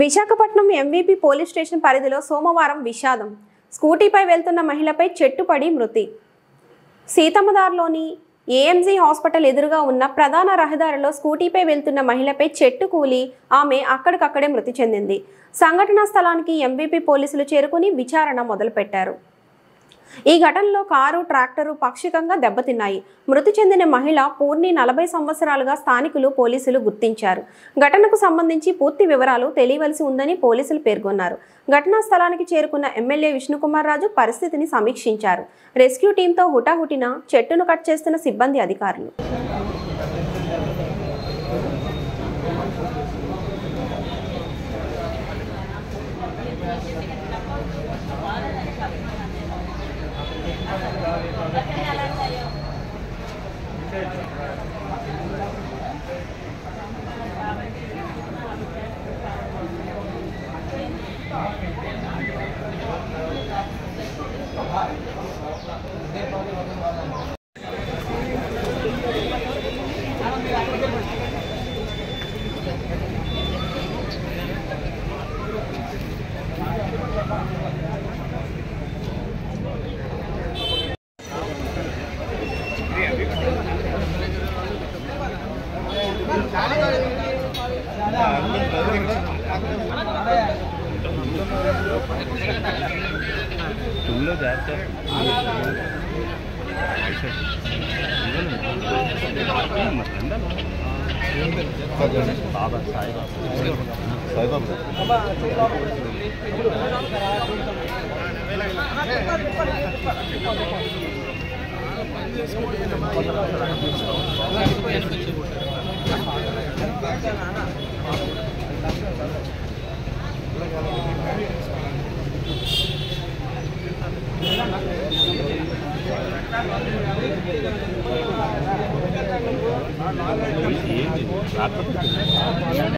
Visakhapatnam MVP police station పరిధిలో సోమవారం విషాదం. స్కూటీపై వెళ్తున్న మహిళపై చెట్టు పడి మృతి. సీతమ్మదార్లోని ఏఎంజీ హాస్పిటల్ ఎదురుగా ఉన్న ప్రధాన రహదారిలో స్కూటీపై వెళ్తున్న మహిళపై చెట్టు కూలి ఆమె అక్కడికక్కడే మృతి చెందింది. సంఘటనా స్థలానికి ఎంవీపీ పోలీసులు చేరుకుని విచారణ మొదలుపెట్టారు. ఈ ఘటనలో కారు, ట్రాక్టరు పాక్షికంగా దెబ్బతిన్నాయి. మృతి చెందిన మహిళ పూర్ణి 40 సంవత్సరాలుగా స్థానికులు పోలీసులు గుర్తించారు. ఘటనకు సంబంధించి పూర్తి వివరాలు తెలియవలసి ఉందని పోలీసులు పేర్కొన్నారు. ఘటనా స్థలానికి చేరుకున్న ఎమ్మెల్యే విష్ణుకుమార్ రాజు పరిస్థితిని సమీక్షించారు. రెస్క్యూ టీంతో హుటాహుటిన చెట్టును కట్ చేస్తున్న సిబ్బంది అధికారులు.